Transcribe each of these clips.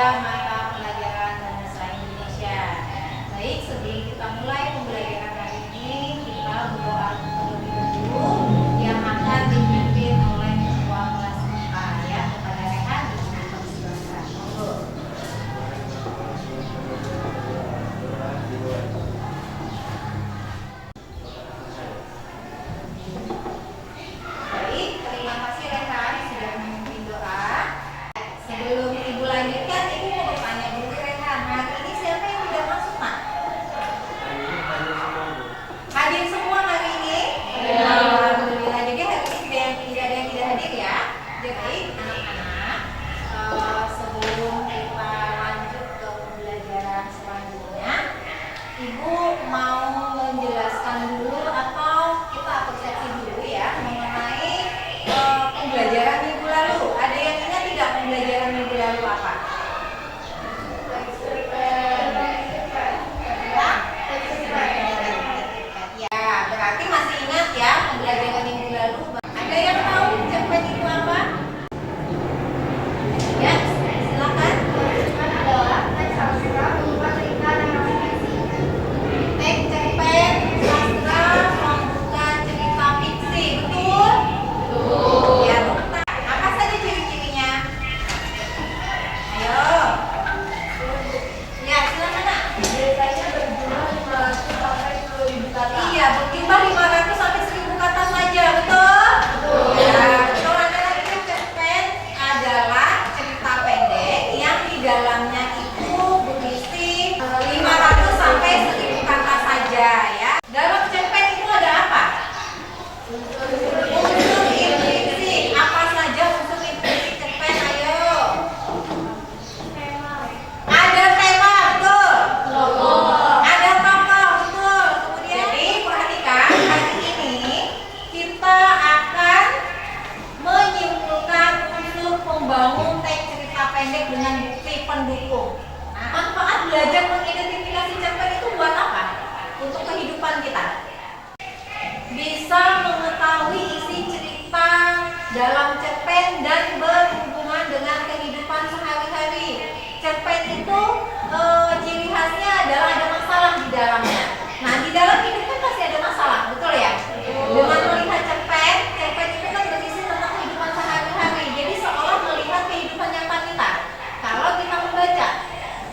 mata pelajaran bahasa Indonesia. Baik, sebelum kita mulai pembelajaran hari ini, kita berdoa terlebih dahulu yang akan dipimpin oleh ketua kelas kita ya, kepada Rehan dipersilakan. Monggo. Baik, terima kasih Rehan sudah memimpin doa. Sebelum Ibu lanjutkan, Ibu mau bertanya dulu Rehan. Hari ini siapa yang tidak masuk, Nak? Hadir semua hari ini? Ya. Alhamdulillah. Jadi hari ini tidak ada yang tidak hadir ya. Jadi anak-anak, sebelum kita lanjut ke pembelajaran selanjutnya, Ibu mau menjelaskan dulu atau kita persepsi dulu ya mengenai pembelajaran minggu lalu. Ada yang ingat tidak pembelajaran minggu lalu apa? Ya, berarti masih ingat ya pembelajaran minggu lalu. Ada yang tahu cerpen itu apa? Ya, silakan. Teks cerpen sastra pembukaan cerita fiksi, betul? Betul. Ya, apa saja ciri-cirinya? Ayo. Ya, silakan Nak. Biasanya berjumlah 500 sampai 10.000 kata. Iya, berjumlah 500 sampai 1000 kata saja, betul? Betul. Ya, betul. Ada lagi cerpen adalah cerita pendek yang di dalamnya itu berisi 500 sampai 1000 kata saja ya. Dalam cerpen itu ada apa? Unsur implisik. Apa saja unsur implisik cerpen? Ayo. Ada tema, betul? Ada tokoh, betul. Kemudian, jadi perhatikan hari ini kita akan menyimpulkan unsur pembangun teks cerita pendek dengan bukti pendukung. Nah, manfaat belajar mengidentifikasi cerpen itu buat apa? Untuk kehidupan kita. Bisa mengetahui isi cerita dalam cerpen dan berhubungan dengan kehidupan sehari-hari. Cerpen itu ciri khasnya adalah ada masalah di dalamnya. Nah, di dalam hidup kan pasti ada masalah, betul ya? Dengan melihat cerpen itu kan berisi tentang kehidupan sehari-hari. Jadi seolah melihat kehidupan nyata kita. Kalau kita membaca,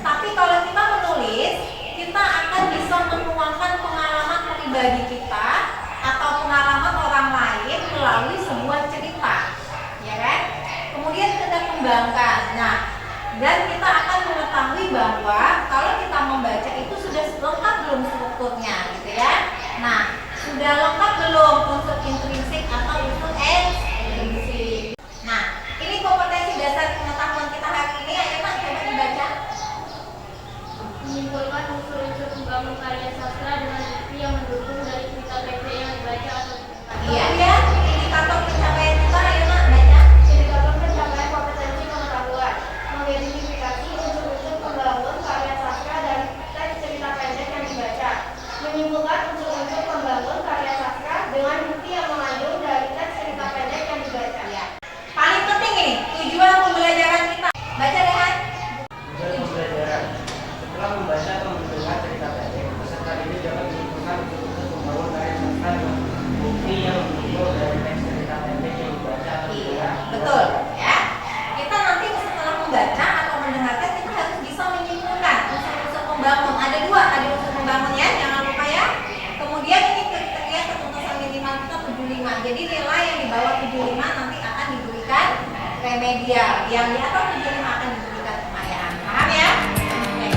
tapi kalau kita menulis, kita akan bisa menuangkan pengalaman pribadi kita atau pengalaman orang lain melalui sebuah cerita, ya kan? Kemudian kita kembangkan. Nah, dan kita akan mengetahui bahwa kalau kita membaca itu sudah lengkap belum strukturnya, gitu ya. Nah, sudah lengkap belum unsur intrinsik atau unsur ekstrinsik. Nah, ini kompetensi dasar pengetahuan kita hari ini. Ayo Nak, coba dibaca. Menyimpulkan unsur-unsur pembangun karya sastra dengan bukti yang mendukung dari cerita pendek yang dibaca atau didengar. Iya ya, indikator pencapaian kita. Ayo Nak, baca. Indikator pencapaian kompetensi pengetahuan. Mengidentifikasi unsur-unsur pembangun karya sastra dan teks cerita pendek yang dibaca. Menyimpulkan unsur-unsur pembangun karya sastra dengan bukti yang mengandung dari teks cerita pendek yang dibaca. Ya. Paling penting ini tujuan pembelajaran kita. Baca Rehan. Tujuan pembelajaran. Setelah membaca atau mendengar cerita pendek, peserta ini dapat menyimpulkan unsur-unsur pembangun karya sastra dengan bukti yang mendukung dari teks cerita pendek yang dibaca atau Iya, didengar. betul ya. Kita nanti setelah membaca atau mendengarkan kita harus bisa menyimpulkan unsur-unsur pembangun. Ada dua tadi unsur pembangun ya, jangan lupa ya. Kemudian ini kriteria ketuntasan minimal kita 75. Jadi nilai yang di bawah 75 nanti akan diberikan remedial. Yang di atas 75 akan diberikan kekayaan. Paham ya? Oke.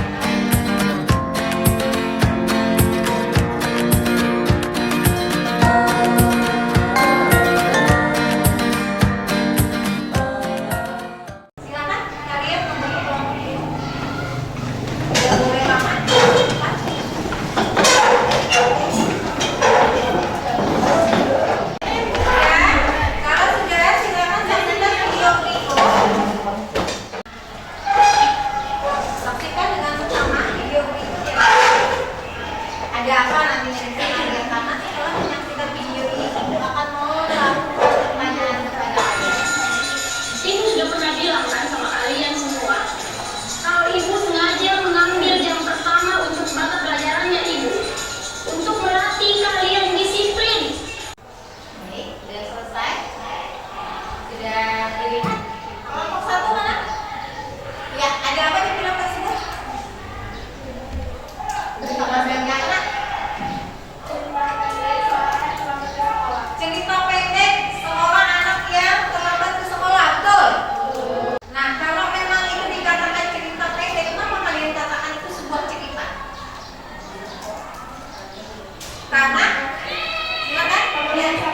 Silakan kalian membentuk kelompok ini. Tidak boleh lama. Cepat. Ya, kalau sudah silakan sambil video berikut.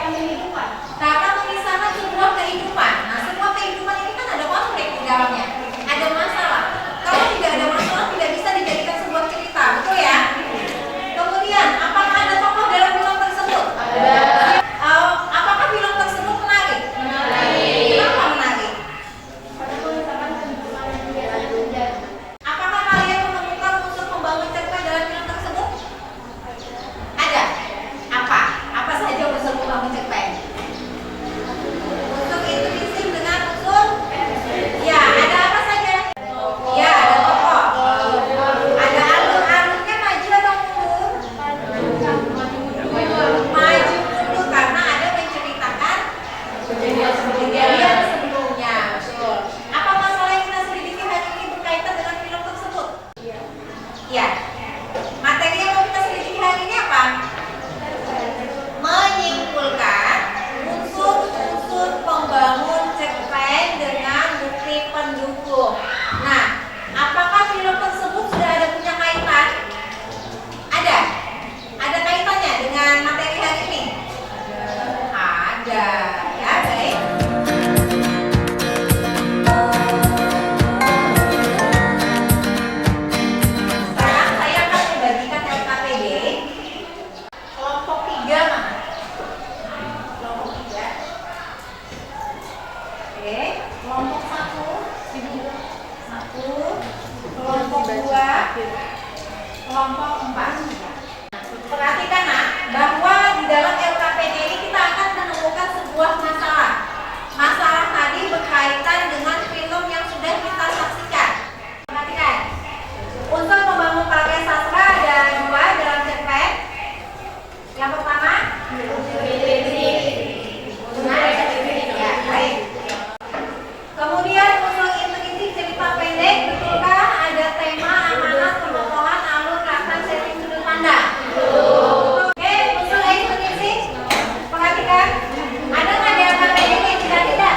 yang kehidupan. Kata mengisahkan sebuah kehidupan. Nah, sebuah kehidupan ini kan ada konflik di dalamnya, ada masalah. Kalau tidak ada masalah tidak bisa dijadikan sebuah cerita, betul ya? Kemudian, apakah ada tokoh dalam film tersebut? Ada. Apakah film tersebut menarik? Menarik. Kenapa menarik? Pada mengisahkan kehidupan yang biasanya terjadi. Apakah kalian menemukan unsur pembangun cerpen dalam film tersebut? Ada. Apa? Apa saja unsur pembangun cerpen? Unsur intuisi dengan unsur? Ya, ada apa saja? Ya, ada tokoh. Ada alur-alurnya maju atau mundur? Maju mundur karena ada menceritakan kejadian sebelumnya. Betul. Apa masalah yang kita selidiki hari ini berkaitan dengan film tersebut? Ya. Materi yang mau kita selidiki hari ini apa? Menyimpulkan unsur-unsur pembangun cerpen dengan bukti pendukung. Nah, apakah film tersebut sudah ada punya kaitan? Ada. Ada kaitannya dengan materi hari ini? Ada. Ya, baik. Sekarang saya akan membagikan LKPD kelompok 3 mana? Kelompok 3. Oke, kelompok 1, kelompok 2, kelompok 4. Perhatikan nak, bahwa di dalam LKPD ini kita akan menemukan sebuah masalah. Masalah tadi berkaitan dengan film yang sudah kita saksikan. Perhatikan, unsur pembangun karya sastra ada 2 dalam cerpen. Yang pertama, ya, baik. Kemudian unsur intrinsik cerita pendek, betulkah ada tema, amanat, penokohan, alur, kata, setting, sudut pandang? Oke, unsur intrinsik, perhatikan. Ada nggak di LKPD ini? Tidak.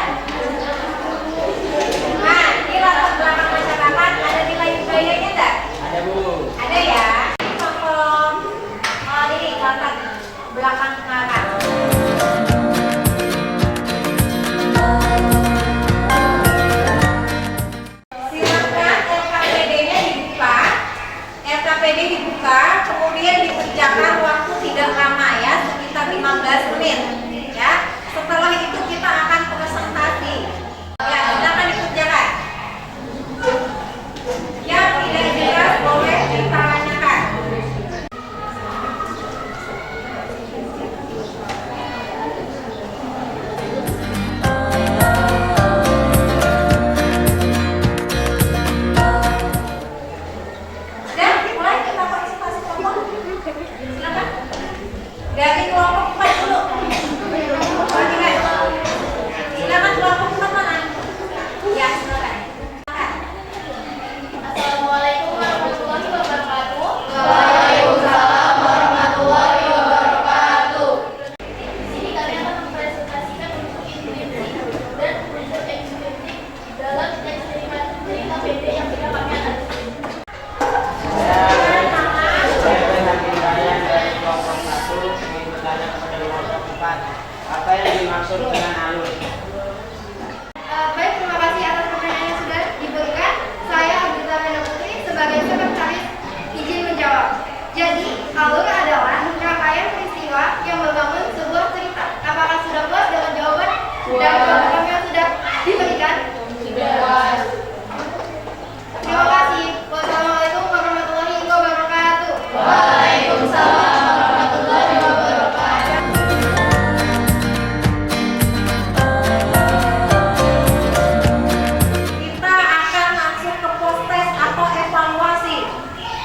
Nah, ini latar belakang masyarakat, ada nilai budayanya enggak? Ada, Bu. Ada ya. Contoh ini latar belakang masyarakat. Silakan LKPD-nya dibuka. LKPD dibuka, kemudian dikerjakan waktu tidak lama ya, sekitar 15 menit. Ya. Setelah itu kita akan presentasi. Ya, silakan dikerjakan. Yang tidak jelas boleh ditanyakan. Dan mulai kita presentasi kelompok. Silakan. Dari kelompok 4 dulu. Perhatikan. Silakan kelompok 4 mana? Ya, silakan. Silakan. Assalamualaikum warahmatullahi wabarakatuh. Waalaikumsalam warahmatullahi wabarakatuh. Di sini kami akan mempresentasikan unsur intrinsik dan unsur ekstrinsik dalam teks cerita pendek yang sudah kami analisis. Saya berhati kalian dari kelompok 1 ingin bertanya kepada kelompok 4. Apa yang dimaksud dengan alur? Baik, terima kasih atas pertanyaan yang sudah diberikan. Saya Abdullah Mena Putri sebagai sekretaris izin menjawab. Jadi, alur adalah rangkaian peristiwa yang membangun sebuah cerita. Apakah sudah puas dengan jawaban dan program yang sudah diberikan? Sudah. Terima kasih. Wassalamualaikum warahmatullahi wabarakatuh. Waalaikumsalam warahmatullahi wabarakatuh. Kita akan langsung ke postes atau evaluasi.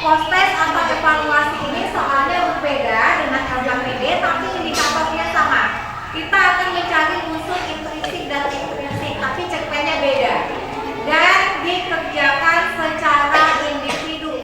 Postes atau evaluasi ini soalnya berbeda dengan LKPD, tapi indikatornya sama. Kita akan mencari unsur intrinsik dan ekstrinsik, tapi cerpennya beda. Dan dikerjakan secara individu.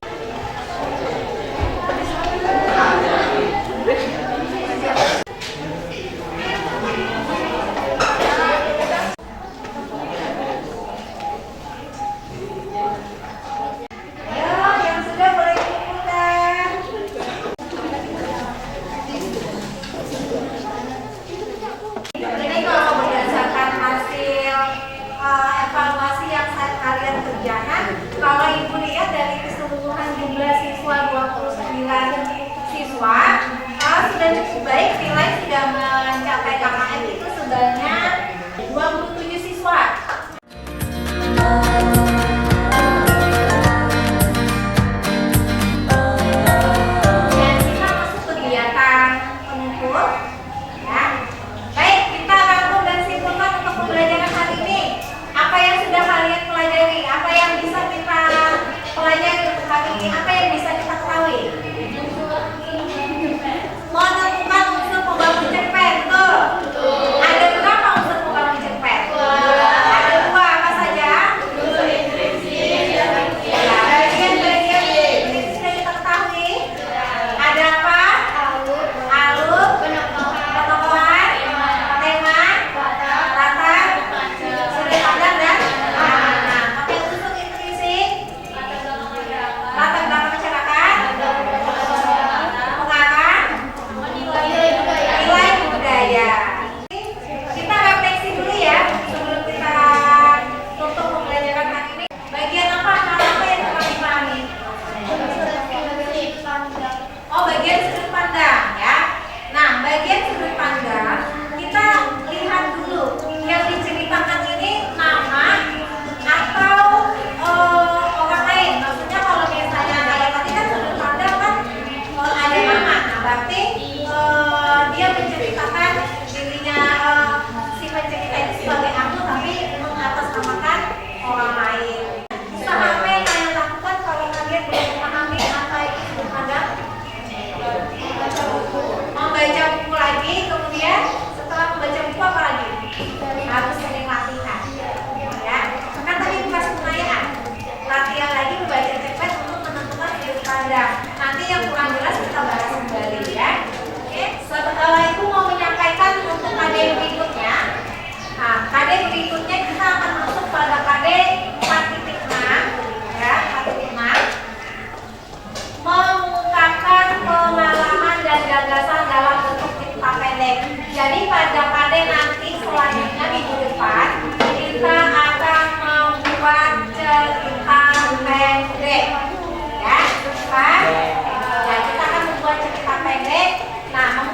Jadi pada nanti selanjutnya minggu depan kita akan membuat cerita pendek, ya, Pak. Nah, kita akan membuat cerita pendek. Nah,